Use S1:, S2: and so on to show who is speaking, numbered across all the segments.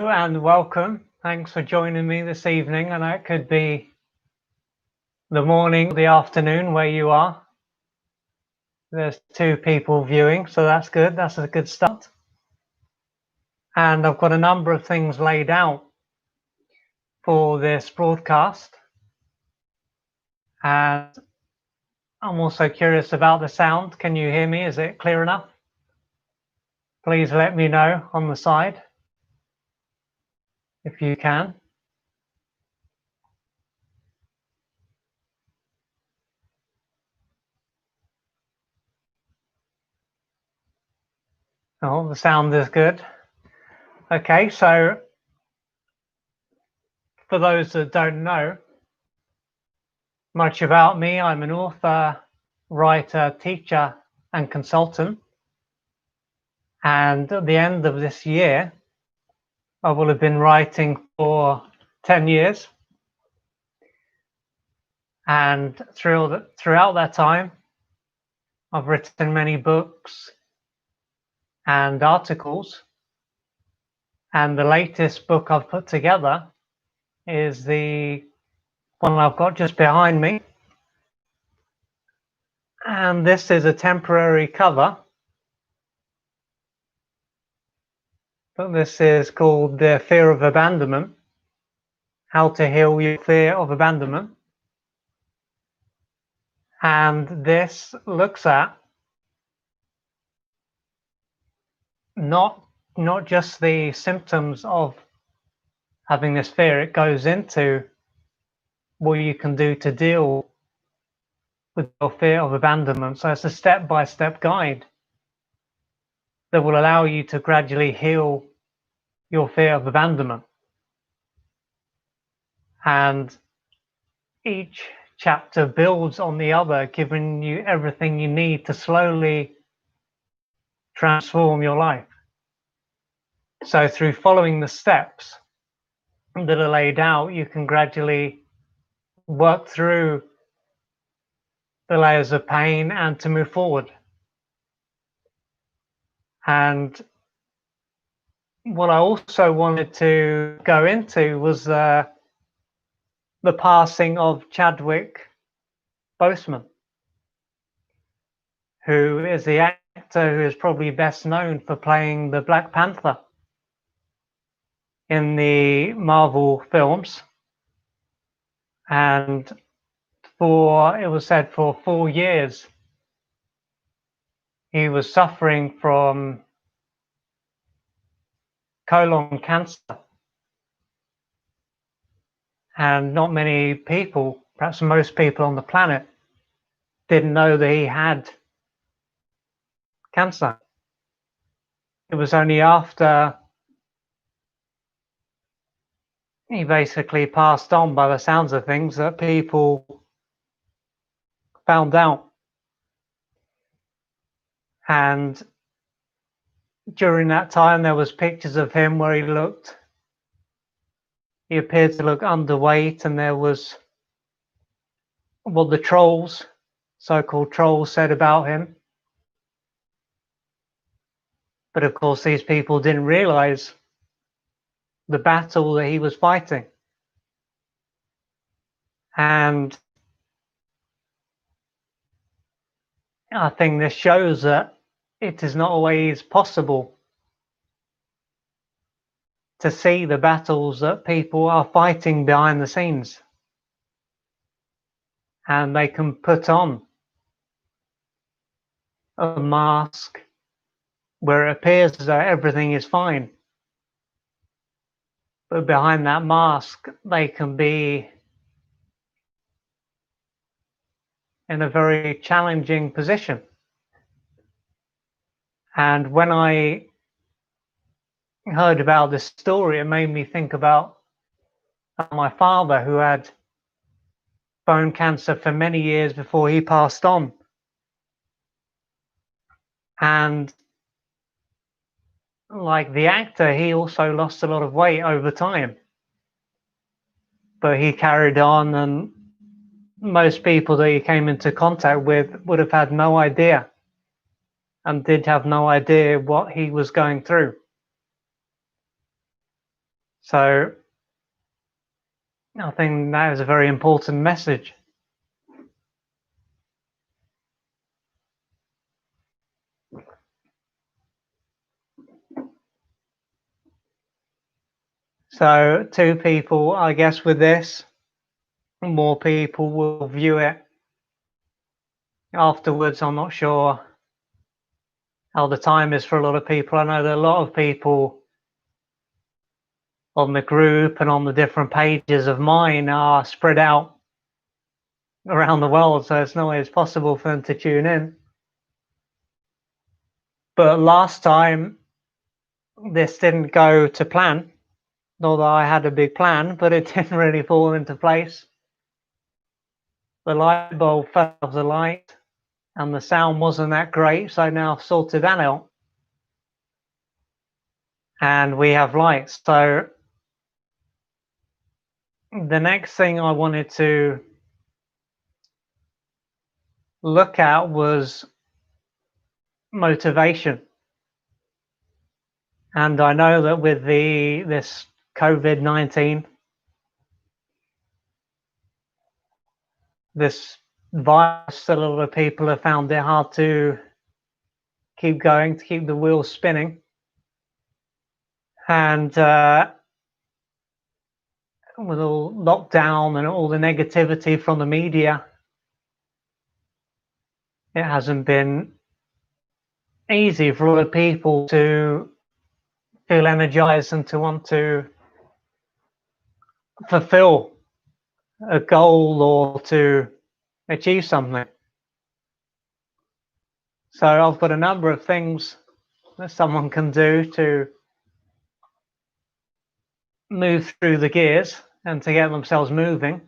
S1: And welcome. Thanks for joining me this evening. And it could be the morning, the afternoon where you are. There's 2 people viewing, so that's good. That's a good start. And I've got a number of things laid out for this broadcast. And I'm also curious about the sound. Can you hear me? Is it clear enough? Please let me know on the side if you can. Oh, the sound is good. Okay, so for those that don't know much about me, I'm an author, writer, teacher, and consultant. And at the end of this year, I will have been writing for 10 years. And throughout that time, I've written many books and articles. And the latest book I've put together is the one I've got just behind me. And this is a temporary cover. But this is called The Fear of Abandonment: How to Heal Your Fear of Abandonment. And this looks at not just the symptoms of having this fear, it goes into what you can do to deal with your fear of abandonment. So it's a step-by-step guide that will allow you to gradually heal your fear of abandonment. And each chapter builds on the other, giving you everything you need to slowly transform your life. So through following the steps that are laid out, you can gradually work through the layers of pain and to move forward. And what I also wanted to go into was the passing of Chadwick Boseman, who is the actor who is probably best known for playing the Black Panther in the Marvel films. And it was said for 4 years he was suffering from colon cancer. And not many people, perhaps most people on the planet, didn't know that he had cancer. It was only after he basically passed on, by the sounds of things, that people found out. And during that time, there was pictures of him where he appeared to look underweight, and there was what the trolls, so-called trolls, said about him. But of course, these people didn't realize the battle that he was fighting. And I think this shows that it is not always possible to see the battles that people are fighting behind the scenes. And they can put on a mask where it appears as though everything is fine. But behind that mask, they can be in a very challenging position. And when I heard about this story, it made me think about my father, who had bone cancer for many years before he passed on. And like the actor, he also lost a lot of weight over time. But he carried on, and most people that he came into contact with would have had no idea, and did have no idea what he was going through. So I think that is a very important message. So two people, I guess, with this, more people will view it afterwards. I'm not sure how the time is for a lot of people. I know that a lot of people on the group and on the different pages of mine are spread out around the world, so it's not always possible for them to tune in. But last time, this didn't go to plan, although I had a big plan, but it didn't really fall into place. The light bulb fell off the light and the sound wasn't that great, so now I've sorted that out. And we have lights. So the next thing I wanted to look at was motivation. And I know that with this COVID-19, this virus, a lot of people have found it hard to keep going, to keep the wheels spinning. And with all lockdown and all the negativity from the media, it hasn't been easy for a lot of people to feel energized and to want to fulfill a goal or to achieve something. So I've got a number of things that someone can do to move through the gears and to get themselves moving.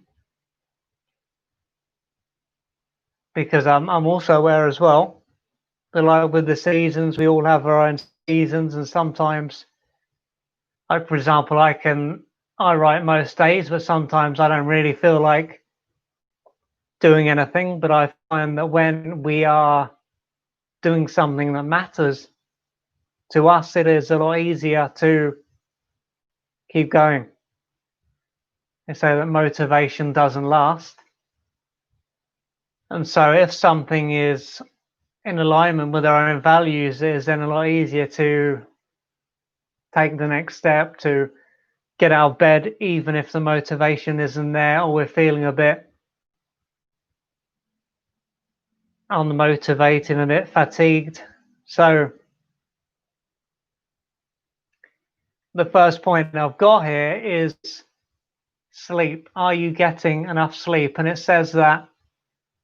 S1: Because I'm also aware as well that, like with the seasons, we all have our own seasons, and sometimes, like for example, I write most days, but sometimes I don't really feel like doing anything. But I find that when we are doing something that matters to us, it is a lot easier to keep going. They say that motivation doesn't last. And so if something is in alignment with our own values, it is then a lot easier to take the next step, to get out of bed, even if the motivation isn't there or we're feeling a bit unmotivated and a bit fatigued. So the first point I've got here is sleep. Are you getting enough sleep? And it says that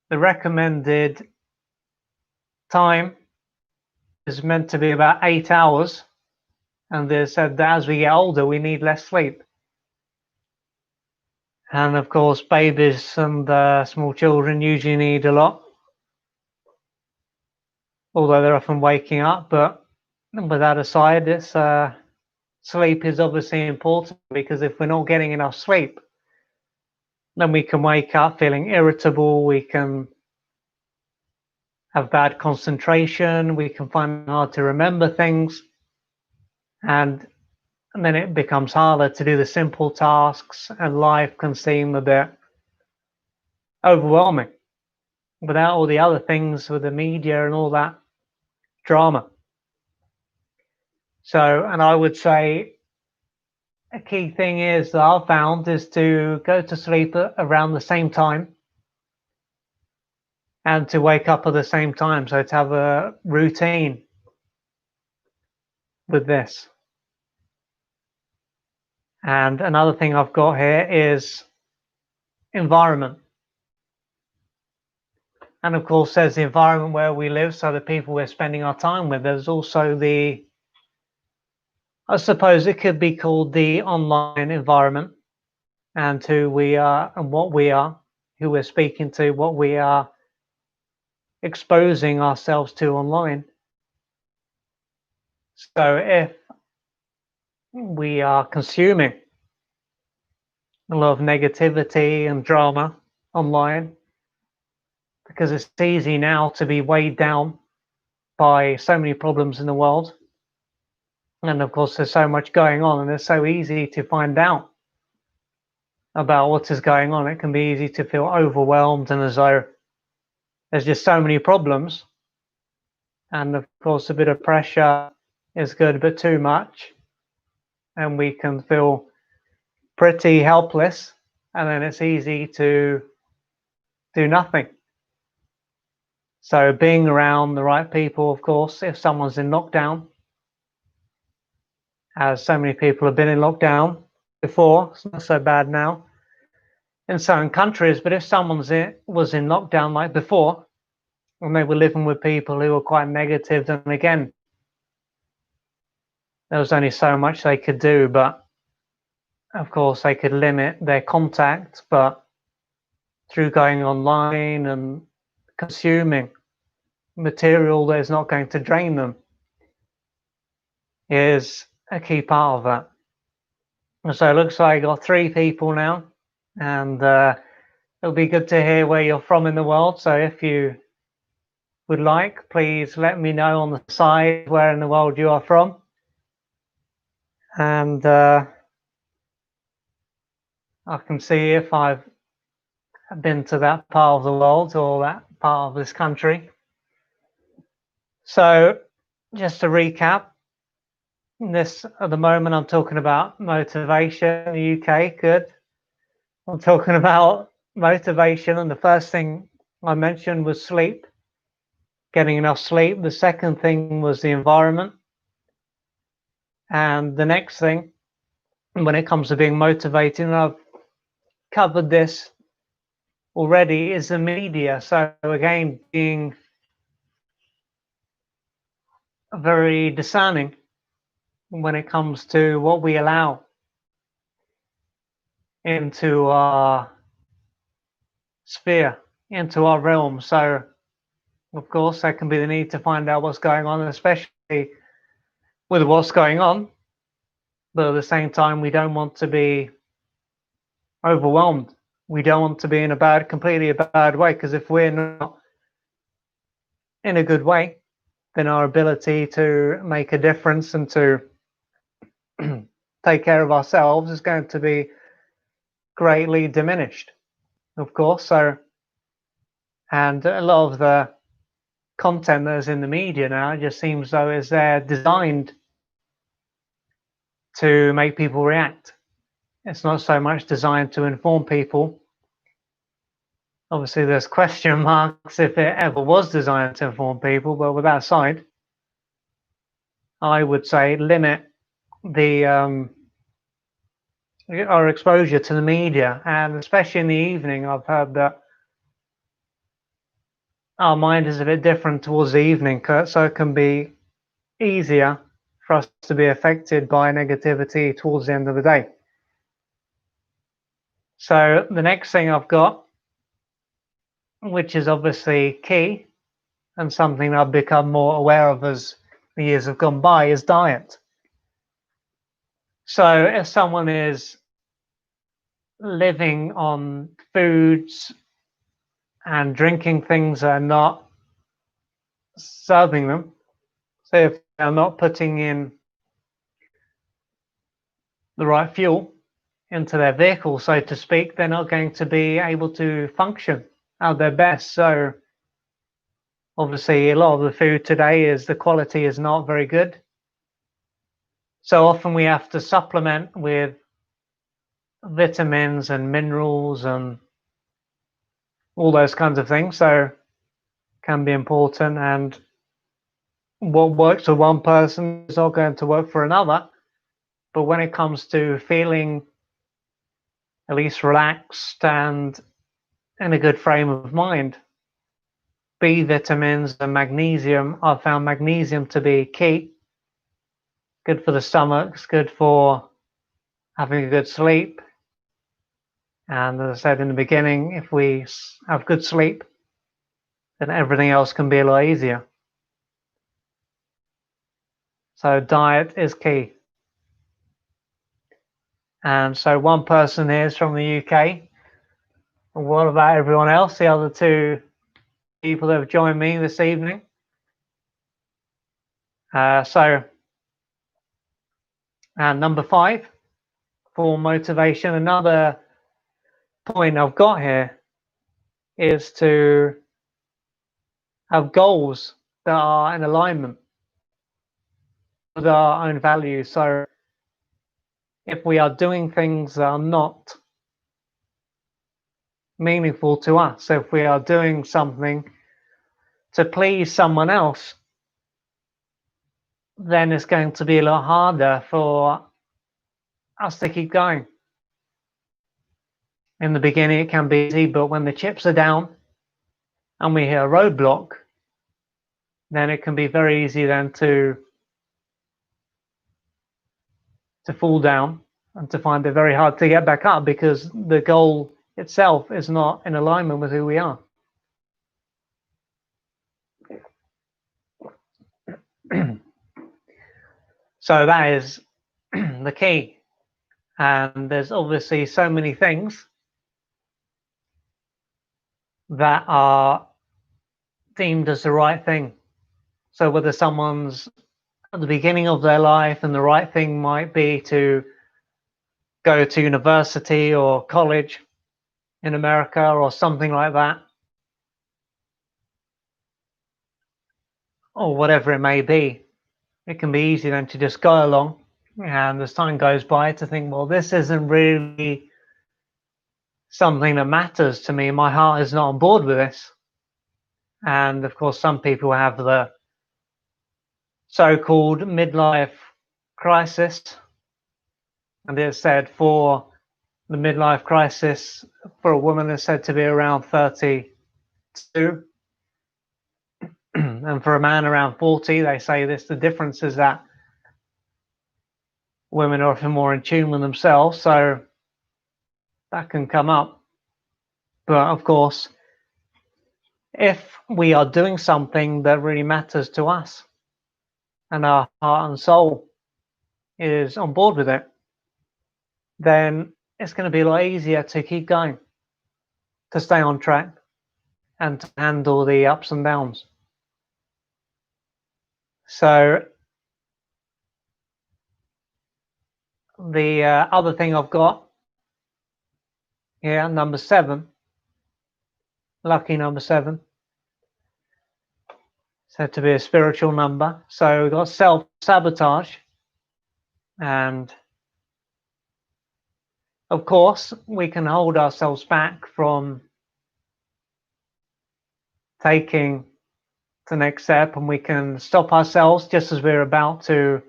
S1: the recommended time is meant to be about 8 hours. And they said that as we get older, we need less sleep. And of course, babies and small children usually need a lot, although they're often waking up. But with that aside, it's sleep is obviously important, because if we're not getting enough sleep, then we can wake up feeling irritable, we can have bad concentration, we can find it hard to remember things, and then it becomes harder to do the simple tasks, and life can seem a bit overwhelming without all the other things with the media and all that drama. So, and I would say a key thing is that I've found is to go to sleep around the same time and to wake up at the same time. So to have a routine with this. And another thing I've got here is environment. And of course, there's the environment where we live, so the people we're spending our time with. There's also I suppose it could be called the online environment, and who we are and what we are, who we're speaking to, what we are exposing ourselves to online. So if we are consuming a lot of negativity and drama online, because it's easy now to be weighed down by so many problems in the world, And of course, there's so much going on, and it's so easy to find out about what is going on. It can be easy to feel overwhelmed and as though there's just so many problems. And of course, a bit of pressure is good, but too much, and we can feel pretty helpless, and then it's easy to do nothing. So being around the right people, of course, if someone's in lockdown, as so many people have been in lockdown before, it's not so bad now in certain countries, but if someone's was in lockdown like before, and they were living with people who were quite negative, then again, there was only so much they could do, but of course they could limit their contact, but through going online and consuming material that is not going to drain them is a key part of that. So it looks like I got 3 people now, and it'll be good to hear where you're from in the world. So if you would like, please let me know on the side where in the world you are from, and I can see if I've been to that part of the world or that part of this country. So just to recap, this at the moment I'm talking about motivation in the UK. Good. I'm talking about motivation, and the first thing I mentioned was sleep, getting enough sleep. The second thing was the environment, and the next thing when it comes to being motivated, and I've covered this already, is the media. So again, being very discerning when it comes to what we allow into our sphere, into our realm. So of course there can be the need to find out what's going on, especially with what's going on, but at the same time we don't want to be overwhelmed. We don't want to be in completely a bad way, because if we're not in a good way, then our ability to make a difference and to take care of ourselves is going to be greatly diminished, of course. So, and a lot of the content that's in the media now, it just seems though is they're designed to make people react. It's not so much designed to inform people. Obviously there's question marks if it ever was designed to inform people, but with that aside, I would say limit our exposure to the media, and especially in the evening. I've heard that our mind is a bit different towards the evening, so it can be easier for us to be affected by negativity towards the end of the day. So the next thing I've got, which is obviously key and something I've become more aware of as the years have gone by, is diet. So if someone is living on foods and drinking things that are not serving them, so if they're not putting in the right fuel into their vehicle, so to speak, they're not going to be able to function at their best. So obviously a lot of the food today the quality is not very good. So often we have to supplement with vitamins and minerals and all those kinds of things. So can be important, and what works for one person is not going to work for another. But when it comes to feeling at least relaxed and in a good frame of mind, B vitamins and magnesium, I've found magnesium to be key. Good for the stomach, it's good for having a good sleep. And as I said in the beginning, if we have good sleep, then everything else can be a lot easier. So diet is key. And so one person here is from the UK. What about everyone else, the other 2 people that have joined me this evening? So And number 5, for motivation, another point I've got here is to have goals that are in alignment with our own values. So if we are doing things that are not meaningful to us, if we are doing something to please someone else, then it's going to be a lot harder for us to keep going. In the beginning, it can be easy, but when the chips are down and we hit a roadblock, then it can be very easy then to fall down and to find it very hard to get back up because the goal itself is not in alignment with who we are. So that is the key. And there's obviously so many things that are deemed as the right thing. So whether someone's at the beginning of their life and the right thing might be to go to university or college in America or something like that, or whatever it may be, it can be easy then to just go along and as time goes by to think, well, this isn't really something that matters to me. My heart is not on board with this. And of course, some people have the so-called midlife crisis. And it's said for the midlife crisis for a woman is said to be around 32. And for a man around 40, they say this. The difference is that women are often more in tune with themselves, so that can come up. But of course, if we are doing something that really matters to us and our heart and soul is on board with it, then it's going to be a lot easier to keep going, to stay on track and to handle the ups and downs. So the other thing I've got here, number 7, lucky number 7, said to be a spiritual number. So we've got self-sabotage, and of course we can hold ourselves back from taking the next step, and we can stop ourselves just as we're about to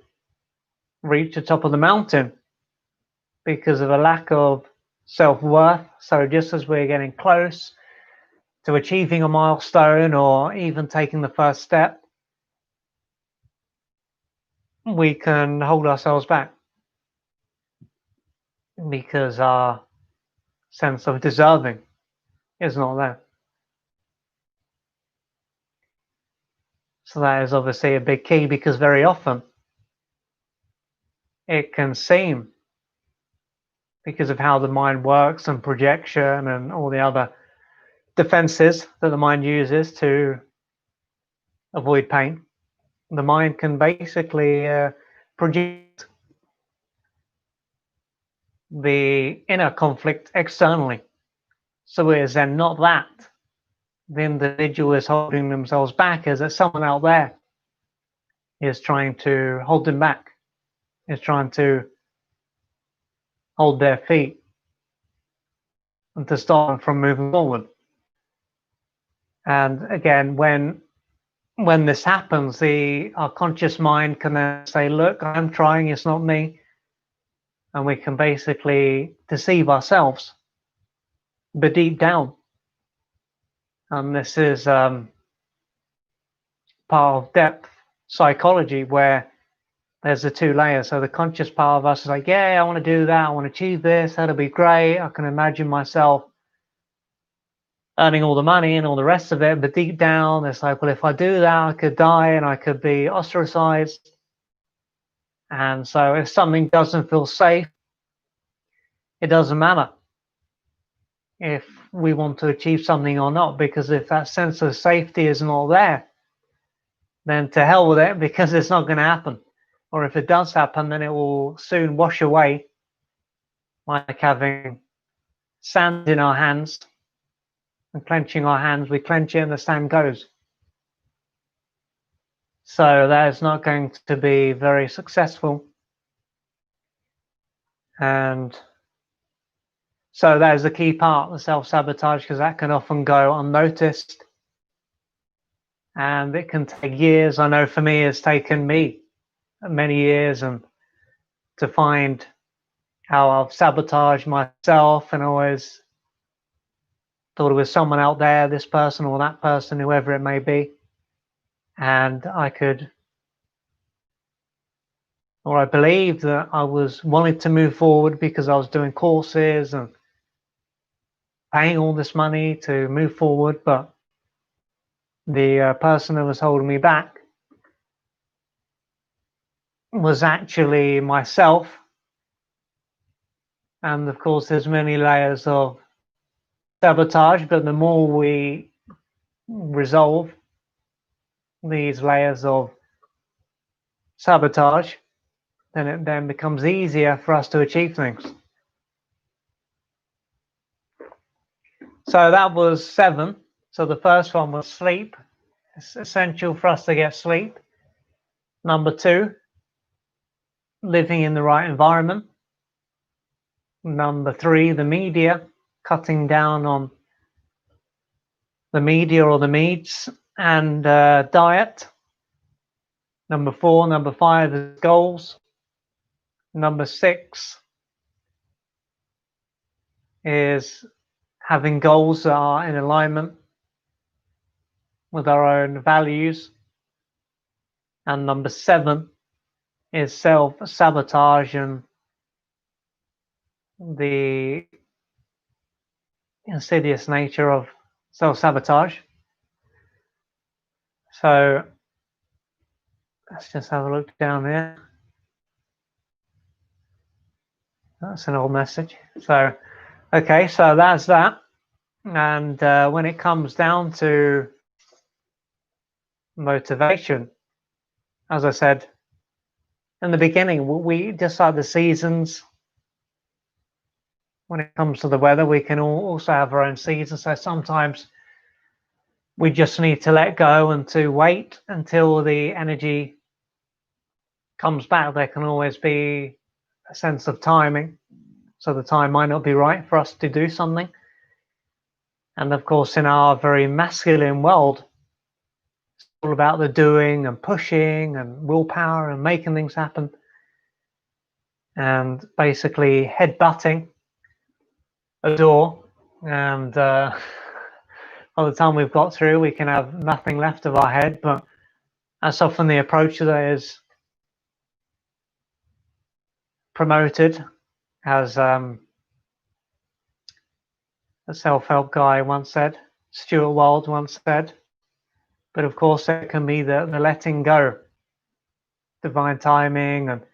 S1: reach the top of the mountain because of a lack of self-worth. So just as we're getting close to achieving a milestone or even taking the first step, we can hold ourselves back because our sense of deserving is not there. So that is obviously a big key, because very often it can seem, because of how the mind works and projection and all the other defenses that the mind uses to avoid pain, the mind can basically project the inner conflict externally. So it is then not that the individual is holding themselves back, is that someone out there is trying to hold them back, is trying to hold their feet and to stop them from moving forward. And again, when this happens, our conscious mind can then say, look, I'm trying, it's not me. And we can basically deceive ourselves. But deep down, and this is part of depth psychology, where there's the 2 layers. So the conscious part of us is like, yeah, I want to do that, I want to achieve this, that'll be great, I can imagine myself earning all the money and all the rest of it. But deep down, it's like, well, if I do that, I could die and I could be ostracized. And so if something doesn't feel safe, it doesn't matter if we want to achieve something or not, because if that sense of safety is not there, then to hell with it, because it's not going to happen. or if it does happen, then it will soon wash away, like having sand in our hands and clenching our hands. We clench it and the sand goes. So that is not going to be very successful. And so that is the key part, the self-sabotage, because that can often go unnoticed. And it can take years. I know for me, it's taken me many years and to find how I've sabotaged myself, and always thought it was someone out there, this person or that person, whoever it may be. And I believed that I was wanting to move forward because I was doing courses and paying all this money to move forward, but the person that was holding me back was actually myself. And of course, there's many layers of sabotage, but the more we resolve these layers of sabotage, then it then becomes easier for us to achieve things. So that was 7. So the first one was sleep. It's essential for us to get sleep. Number 2, living in the right environment. Number 3, the media, cutting down on the media or the meats, and diet. Number 4, number 5 is goals. Number 6 is having goals that are in alignment with our own values. And number 7 is self-sabotage and the insidious nature of self-sabotage. So let's just have a look down here. That's an old message. So, okay, so that's that. And when it comes down to motivation, as I said in the beginning, we just like the seasons. When it comes to the weather, we can also have our own seasons. So sometimes we just need to let go and to wait until the energy comes back. There can always be a sense of timing. So the time might not be right for us to do something. And of course, in our very masculine world, it's all about the doing and pushing and willpower and making things happen. And basically headbutting a door, and by the time we've got through, we can have nothing left of our head. But that's often the approach that is promoted, as a self-help guy once said, Stuart Wilde once said. But of course, it can be the letting go, divine timing, and I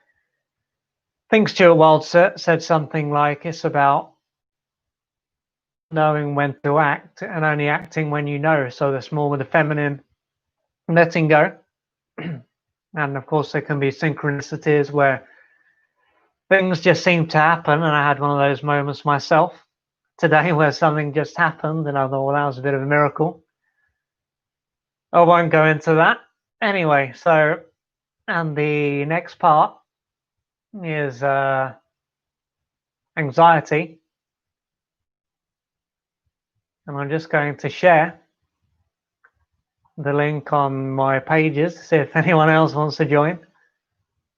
S1: think Stuart Wilde said something like, it's about knowing when to act and only acting when you know. So that's more with the feminine letting go. And of course, there can be synchronicities where things just seem to happen. And I had one of those moments myself today where something just happened and I thought, well, that was a bit of a miracle. I won't go into that. Anyway, so, and the next part is anxiety. And I'm just going to share the link on my pages to see if anyone else wants to join.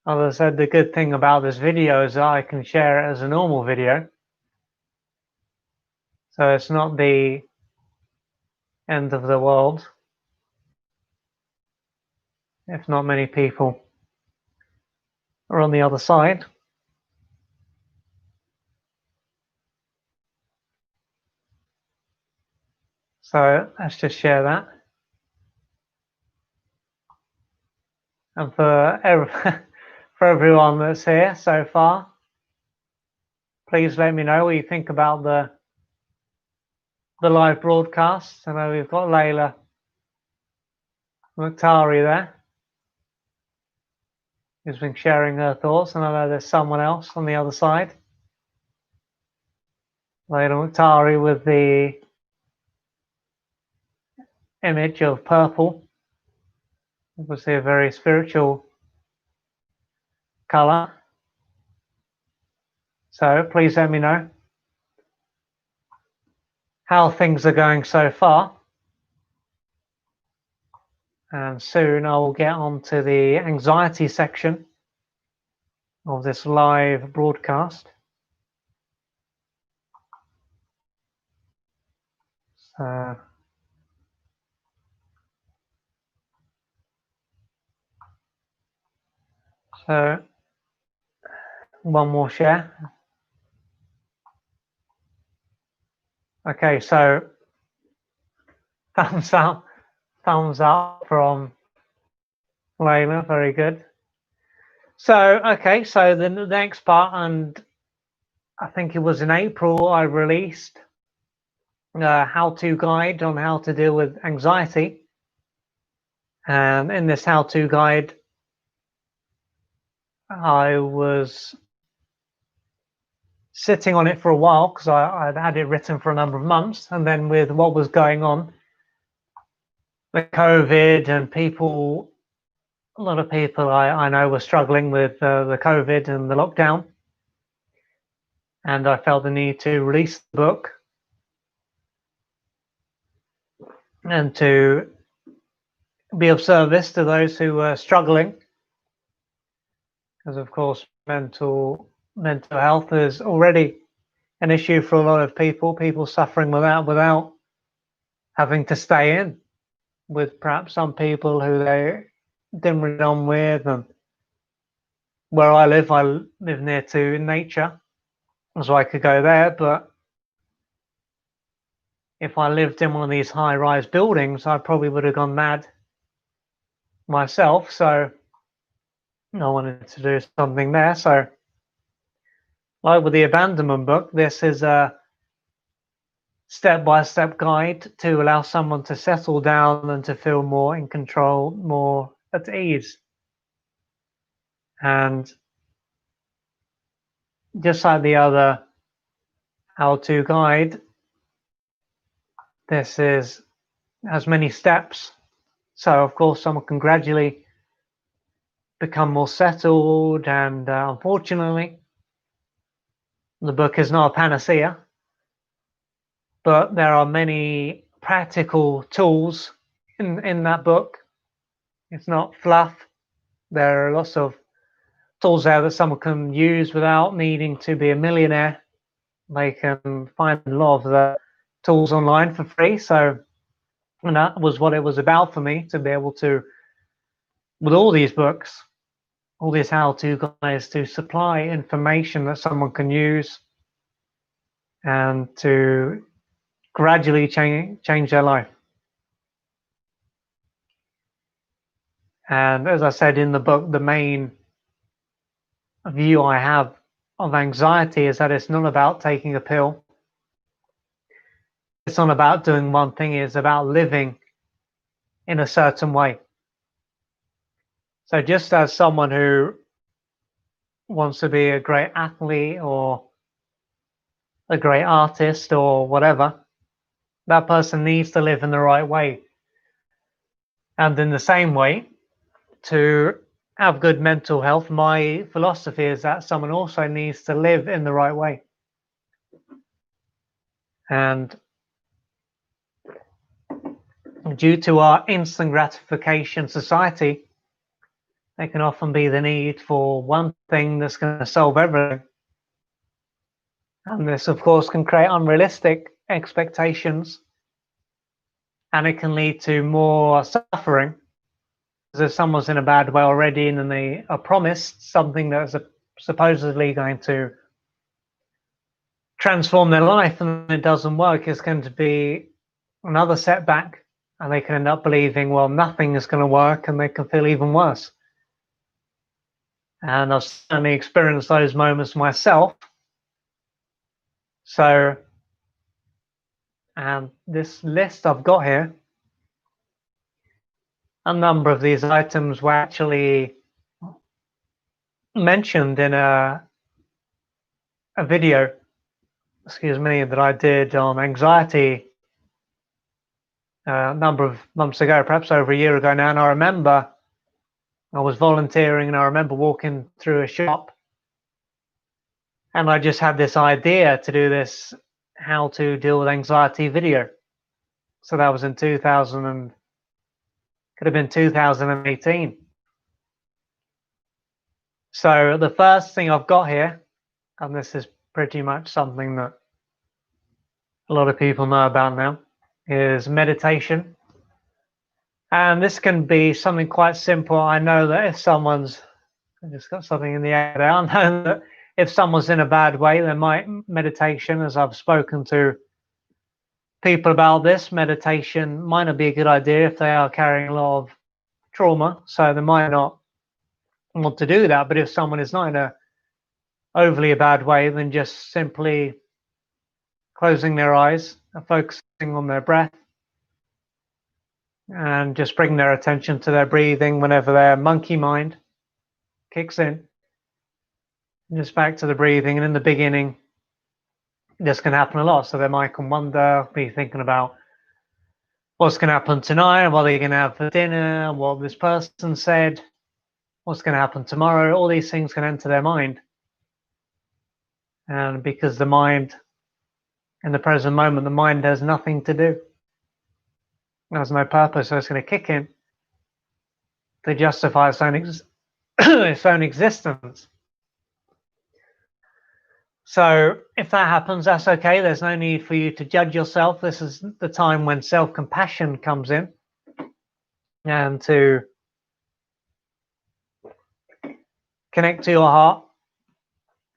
S1: As I said, the good thing about this video is that I can share it as a normal video. So it's not the end of the world if not many people are on the other side. So let's just share that. And for for everyone that's here so far, please let me know what you think about the live broadcast. I know we've got Layla Mukhtari there. who's been sharing her thoughts, and I know there's someone else on the other side. Layla Muktari with the image of purple, obviously a very spiritual colour. So please let me know how things are going so far. And soon I will get on to the anxiety section of this live broadcast. So one more share. Okay, so thumbs up from Layla, very good. So, okay, so the next part, and I think it was in April, I released a how-to guide on how to deal with anxiety. And in this how-to guide, I was sitting on it for a while because I'd had it written for a number of months. And then with what was going on, the COVID and people, a lot of people I know were struggling with the COVID and the lockdown. And I felt the need to release the book and to be of service to those who were struggling. Because of course, mental health is already an issue for a lot of people suffering without having to stay in, with perhaps some people who they didn't really get on with. And where I live near to nature, so I could go there, but if I lived in one of these high-rise buildings, I probably would have gone mad myself. So I wanted to do something there. So like with the Abandonment book, this is a step-by-step guide to allow someone to settle down and to feel more in control, more at ease. And just like the other how-to guide, this has many steps. So of course someone can gradually become more settled, and unfortunately the book is not a panacea, but there are many practical tools in that book. It's not fluff. There are lots of tools there that someone can use without needing to be a millionaire. They can find a lot of the tools online for free. So, and that was what it was about for me, to be able to, with all these books, all these how-to guides, to supply information that someone can use and to gradually change their life. And as I said in the book, the main view I have of anxiety is that it's not about taking a pill. It's not about doing one thing. It's about living in a certain way. So just as someone who wants to be a great athlete or a great artist or whatever, that person needs to live in the right way. And in the same way, to have good mental health, my philosophy is that someone also needs to live in the right way. And due to our instant gratification society, there can often be the need for one thing that's going to solve everything. And this, of course, can create unrealistic expectations, and it can lead to more suffering. Because if someone's in a bad way already and then they are promised something that's supposedly going to transform their life and it doesn't work, it's going to be another setback, and they can end up believing, well, nothing is going to work, and they can feel even worse. And I've certainly experienced those moments myself. So, and this list I've got here, a number of these items were actually mentioned in a video, that I did on anxiety a number of months ago, perhaps over a year ago now. And I remember I was volunteering, and I remember walking through a shop, and I just had this idea to do this how to deal with anxiety video. So that was in 2000 and could have been 2018. So the first thing I've got here, and this is pretty much something that a lot of people know about now, is meditation. And this can be something quite simple. I know that if someone's, I just got something in the air there, I know that if someone's in a bad way, then meditation, as I've spoken to people about this, meditation might not be a good idea if they are carrying a lot of trauma, so they might not want to do that. But if someone is not in a overly bad way, then just simply closing their eyes and focusing on their breath, and just bring their attention to their breathing whenever their monkey mind kicks in. Just back to the breathing. And in the beginning, this can happen a lot. So they might wonder, be thinking about what's going to happen tonight, what they're going to have for dinner, what this person said, what's going to happen tomorrow. All these things can enter their mind. And because the mind, in the present moment, the mind has nothing to do. It has no purpose, so it's going to kick in to justify its own existence. So if that happens, that's okay. There's no need for you to judge yourself. This is the time when self-compassion comes in, and to connect to your heart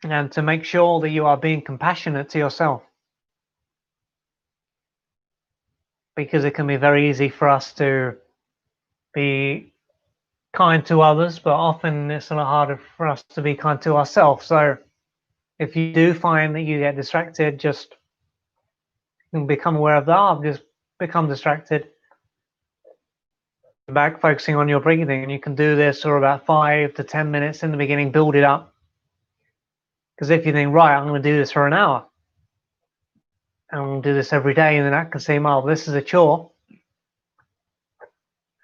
S1: and to make sure that you are being compassionate to yourself. Because it can be very easy for us to be kind to others, but often it's a lot harder for us to be kind to ourselves. So if you do find that you get distracted, just become aware of that. Just become distracted. Back focusing on your breathing, and you can do this for about 5 to 10 minutes in the beginning. Build it up, because if you think, right, I'm going to do this for an hour, and I'm going to do this every day, and then that can seem, oh, this is a chore.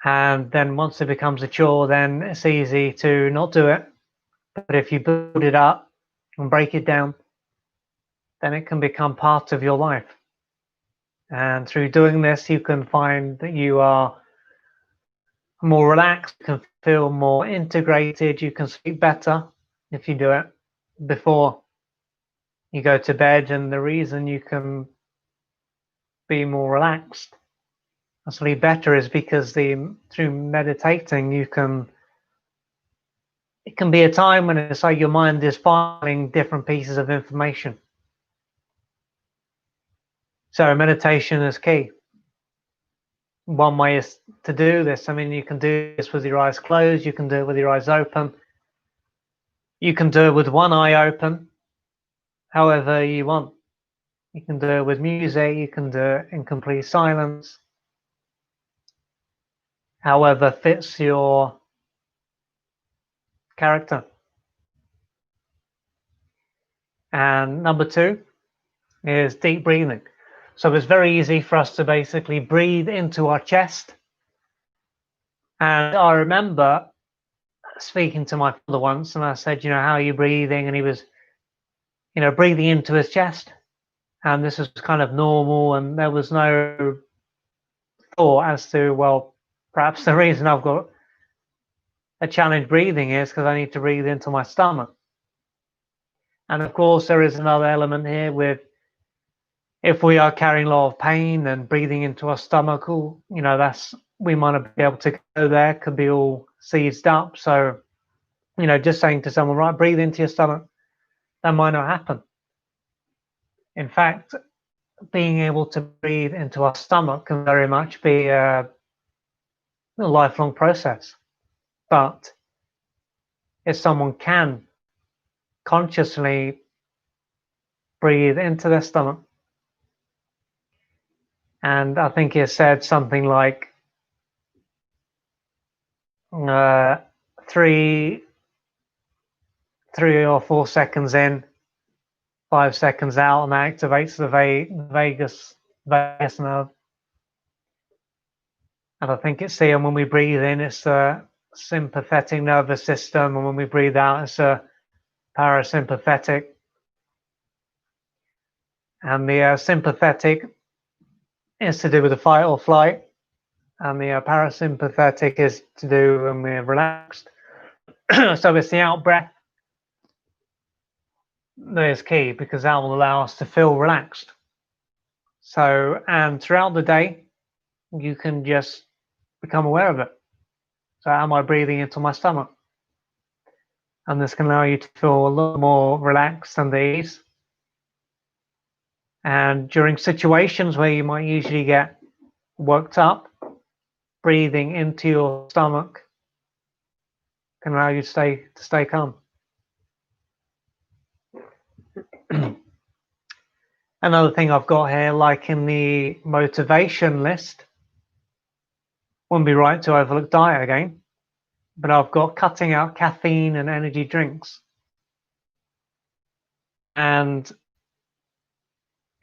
S1: And then once it becomes a chore, then it's easy to not do it. But if you build it up and break it down, then it can become part of your life. And through doing this, you can find that you are more relaxed, you can feel more integrated, you can sleep better if you do it before you go to bed. And the reason you can be more relaxed and sleep better is because through meditating, it can be a time when it's like your mind is finding different pieces of information. So meditation is key. One way is to do this. I mean, you can do this with your eyes closed, you can do it with your eyes open, you can do it with one eye open, however you want. You can do it with music, you can do it in complete silence, however fits your character. And number 2 is deep breathing. So it's very easy for us to basically breathe into our chest. And I remember speaking to my father once, and I said, how are you breathing? And he was, breathing into his chest. And this was kind of normal, and there was no thought as to, well, perhaps the reason I've got a challenge breathing is because I need to breathe into my stomach. And of course, there is another element here with, if we are carrying a lot of pain and breathing into our stomach, we might not be able to go there, could be all seized up. So, just saying to someone, right, breathe into your stomach, that might not happen. In fact, being able to breathe into our stomach can very much be a lifelong process. But if someone can consciously breathe into their stomach, and I think it said something like 3 3 or 4 seconds in, 5 seconds out, and that activates the vagus nerve. And I think it's here when we breathe in, it's the sympathetic nervous system, and when we breathe out, it's a parasympathetic. And the sympathetic is to do with the fight or flight, and the parasympathetic is to do when we're relaxed. So it's the out breath that is key, because that will allow us to feel relaxed. So, and throughout the day, you can just become aware of it. So, am I breathing into my stomach? And this can allow you to feel a little more relaxed and at ease. And during situations where you might usually get worked up, breathing into your stomach can allow you to stay calm. Another thing I've got here, like in the motivation list, wouldn't be right to overlook diet again, but I've got cutting out caffeine and energy drinks. And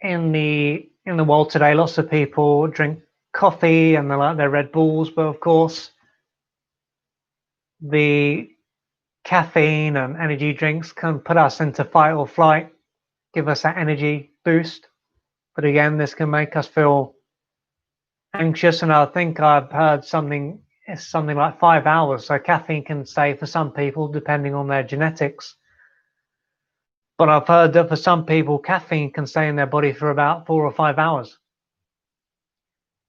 S1: in the world today, lots of people drink coffee and they like their Red Bulls, but of course, the caffeine and energy drinks can put us into fight or flight, give us that energy boost. But again, this can make us feel anxious. And I think I've heard something like 5 hours. So caffeine can stay for some people, depending on their genetics. But I've heard that for some people, caffeine can stay in their body for about 4 or 5 hours.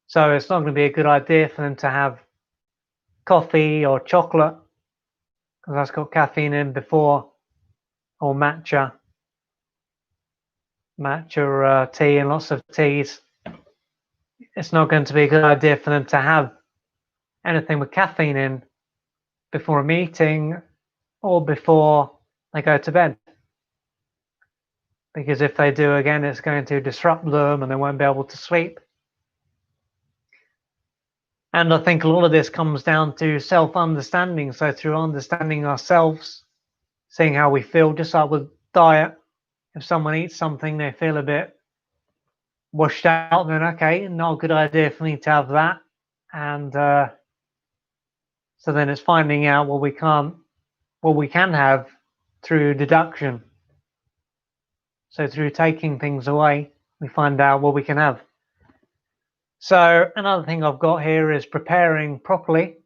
S1: So it's not going to be a good idea for them to have coffee or chocolate, because that's got caffeine in before, or matcha tea and lots of teas. It's not going to be a good idea for them to have anything with caffeine in before a meeting or before they go to bed. Because if they do, again, it's going to disrupt them and they won't be able to sleep. And I think a lot of this comes down to self-understanding. So through understanding ourselves, seeing how we feel, just like with diet, if someone eats something, they feel a bit washed out, then okay, not a good idea for me to have that. And so then it's finding out what we can have through deduction. So through taking things away, we find out what we can have. So another thing I've got here is preparing properly,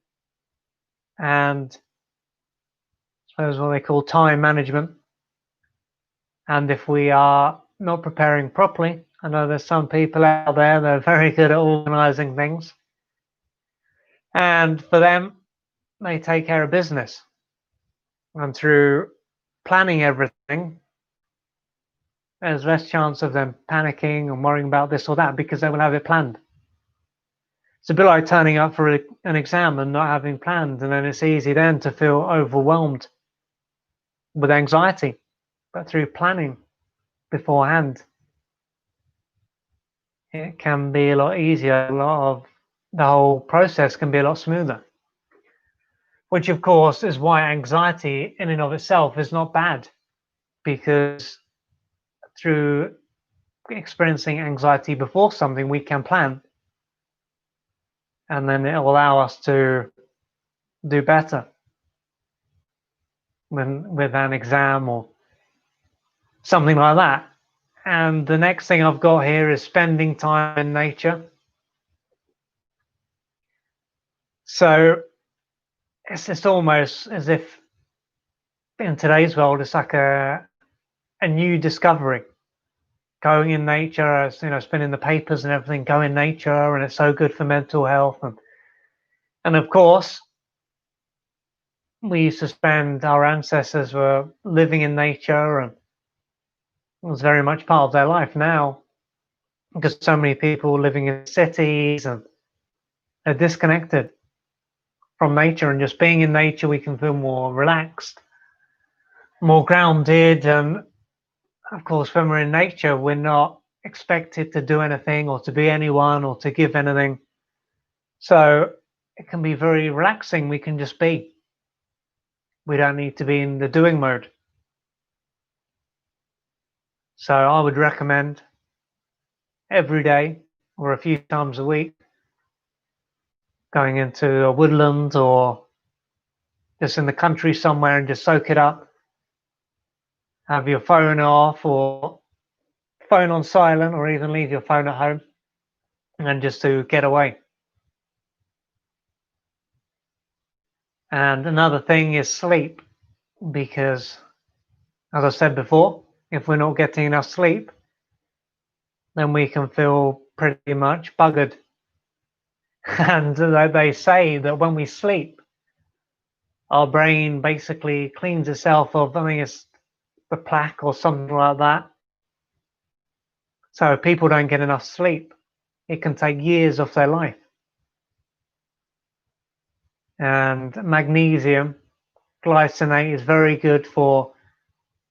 S1: and I suppose what they call time management. And if we are not preparing properly, I know there's some people out there that are very good at organizing things, and for them, they take care of business. And through planning everything, there's less chance of them panicking and worrying about this or that, because they will have it planned. It's a bit like turning up for an exam and not having planned, and then it's easy then to feel overwhelmed with anxiety. But through planning beforehand, it can be a lot easier. The whole process can be a lot smoother. Which, of course, is why anxiety in and of itself is not bad, because through experiencing anxiety before something, we can plan, and then it will allow us to do better with an exam or something like that. And the next thing I've got here is spending time in nature. So it's just almost as if in today's world, it's like a new discovery. Going in nature, as you know, it's been in the papers and everything, go in nature, and it's so good for mental health. And of course, we used to spend, our ancestors were living in nature, and it was very much part of their life. Now, because so many people living in cities and they're disconnected from nature, and just being in nature, we can feel more relaxed, more grounded. And of course, when we're in nature, we're not expected to do anything or to be anyone or to give anything. So it can be very relaxing. We can just be. We don't need to be in the doing mode. So I would recommend every day or a few times a week going into a woodland or just in the country somewhere and just soak it up. Have your phone off or phone on silent, or even leave your phone at home and just to get away. And another thing is sleep, because as I said before, if we're not getting enough sleep, then we can feel pretty much buggered. And they say that when we sleep, our brain basically cleans itself of, I think it's the plaque or something like that. So if people don't get enough sleep, it can take years of their life. And magnesium glycinate is very good for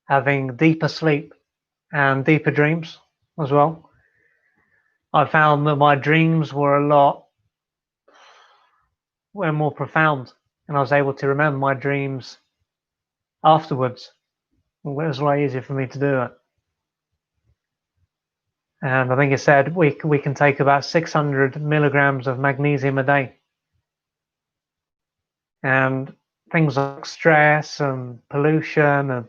S1: having deeper sleep and deeper dreams as well. I found that my dreams were more profound, and I was able to remember my dreams afterwards. It was a lot easier for me to do it. And I think it said we can take about 600 milligrams of magnesium a day. And things like stress and pollution and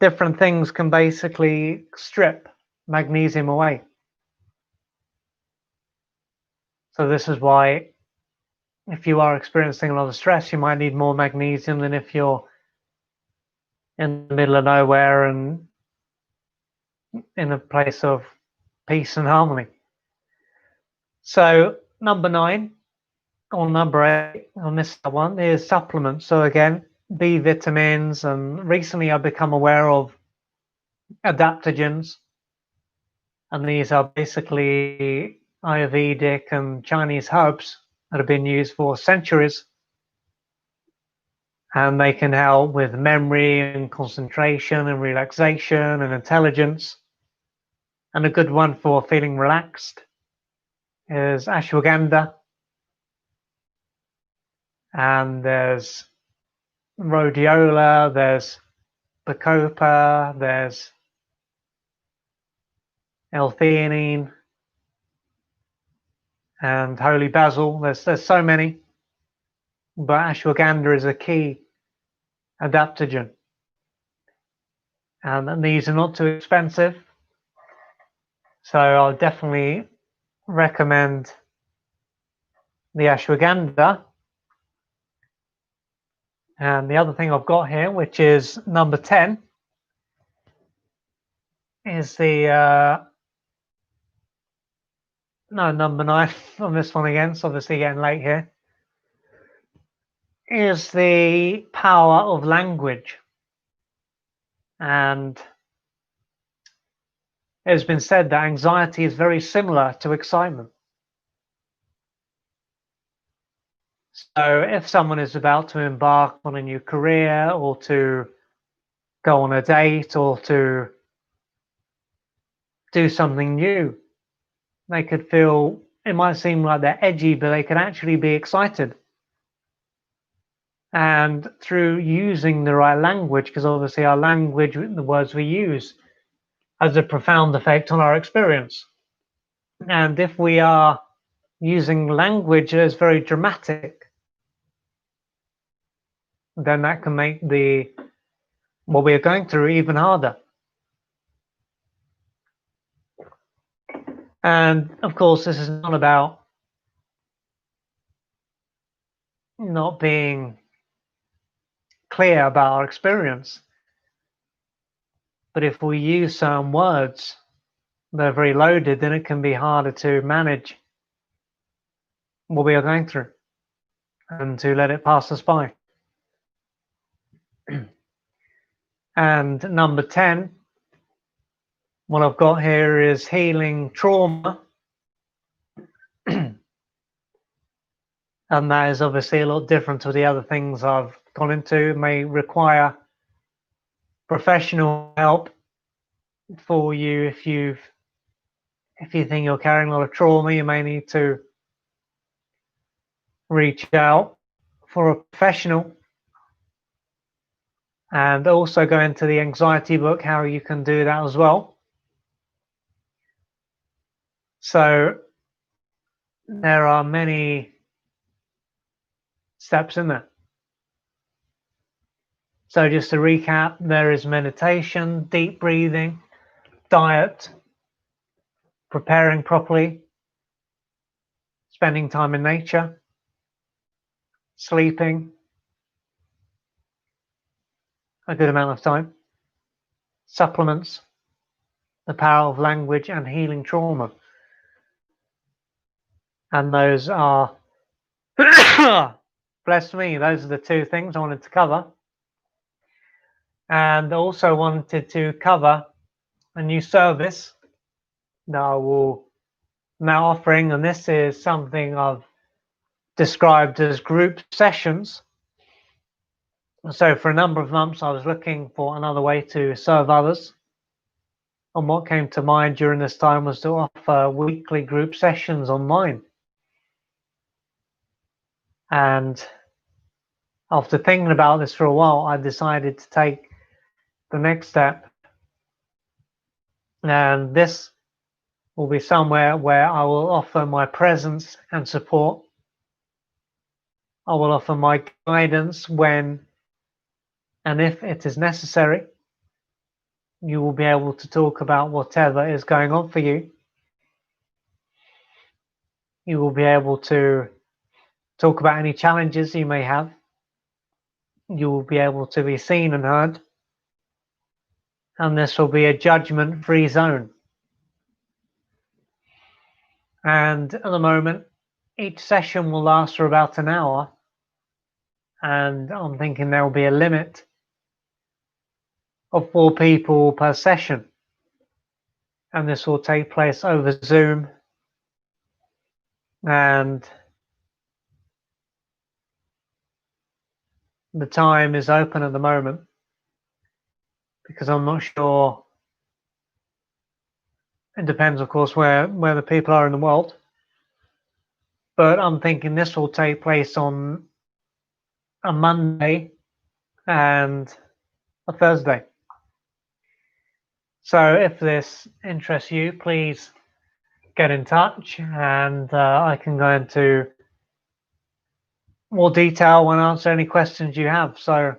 S1: different things can basically strip magnesium away. So this is why if you are experiencing a lot of stress, you might need more magnesium than if you're in the middle of nowhere and in a place of peace and harmony. So number 9 or number 8, I missed that one, is supplements. So again, B vitamins, and recently I've become aware of adaptogens, and these are basically Ayurvedic and Chinese herbs that have been used for centuries, and they can help with memory and concentration and relaxation and intelligence. And a good one for feeling relaxed is ashwagandha, and there's rhodiola, there's bacopa, there's L-theanine, and holy basil. There's so many, but ashwagandha is a key adaptogen, and these are not too expensive, so I'll definitely recommend the ashwagandha. And the other thing I've got here, which is number 10, is the number 9 on this one again, it's obviously getting late here, is the power of language. And it has been said that anxiety is very similar to excitement. So if someone is about to embark on a new career, or to go on a date, or to do something new, they could feel, it might seem like they're edgy, but they could actually be excited. And through using the right language, because obviously our language, the words we use, has a profound effect on our experience. And if we are using language that is very dramatic, then that can make what we are going through even harder. And of course, this is not about not being clear about our experience, but if we use certain words that are very loaded, then it can be harder to manage what we are going through and to let it pass us by. And number 10, what I've got here is healing trauma. And that is obviously a lot different to the other things I've gone into. It may require professional help for you. If you think you're carrying a lot of trauma, you may need to reach out for a professional. and also go into the anxiety book, how you can do that as well. So there are many steps in there. So just to recap, there is meditation, deep breathing, diet, preparing properly, spending time in nature, sleeping a good amount of time, supplements, the power of language, and healing trauma. And those are, bless me, those are the two things I wanted to cover. And also wanted to cover a new service that I will now offering, and this is something I've described as group sessions. So for a number of months I was looking for another way to serve others, and what came to mind during this time was to offer weekly group sessions online. And after thinking about this for a while, I decided to take the next step, and this will be somewhere where I will offer my presence and support. I will offer my guidance when and if it is necessary. You will be able to talk about whatever is going on for you. You will be able to talk about any challenges you may have. You will be able to be seen and heard. And this will be a judgment-free zone. And at the moment, each session will last for about an hour. And I'm thinking there will be a limit of 4 people per session. And this will take place over Zoom. And the time is open at the moment because I'm not sure. It depends, of course, where the people are in the world. But I'm thinking this will take place on a Monday and a Thursday. So if this interests you, please get in touch, and I can go into more detail and answer any questions you have. So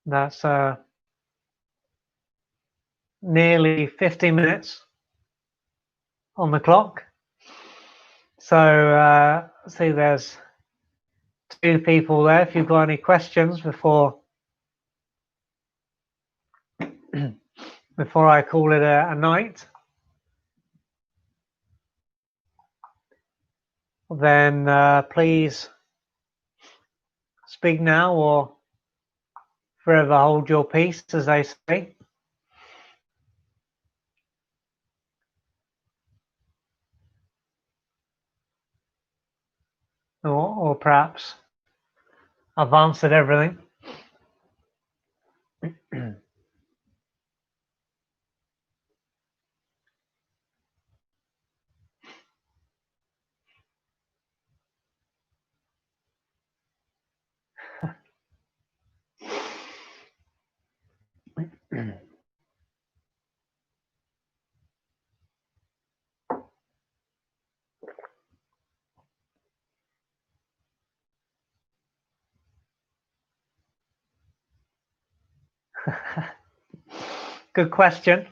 S1: that's nearly 50 minutes on the clock. So see, there's 2 people there. If you've got any questions before I call it a night, then please speak now or forever hold your peace, as they say. Or perhaps I've answered everything. Good question.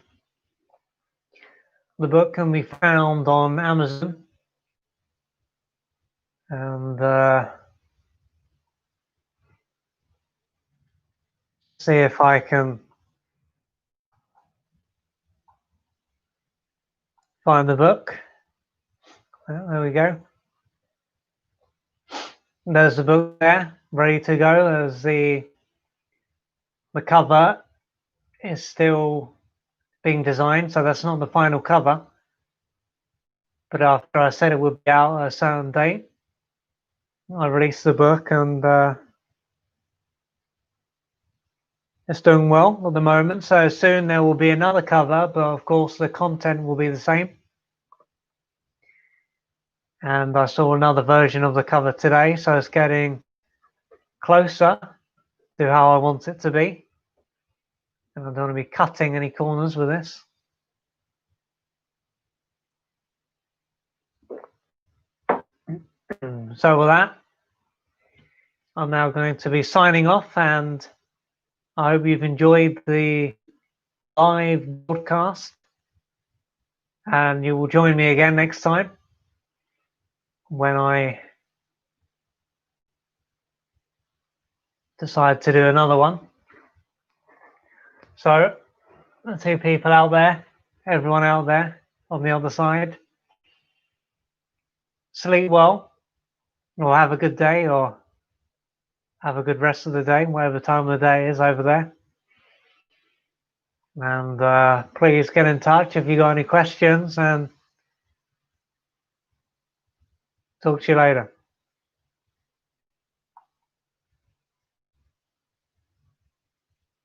S1: The book can be found on Amazon, and see if I can find the book. There we go. There's the book there, ready to go. There's the cover is still being designed, so that's not the final cover. But after I said it would be out at a certain date, I released the book, and it's doing well at the moment. So soon there will be another cover, but of course the content will be the same. And I saw another version of the cover today, so it's getting closer do how I want it to be. And I don't want to be cutting any corners with this. So with that, I'm now going to be signing off, and I hope you've enjoyed the live broadcast, and you will join me again next time when I decide to do another one. So, the two people out there, everyone out there on the other side, sleep well, or have a good day, or have a good rest of the day, whatever time of the day is over there. And please get in touch if you got any questions, and talk to you later.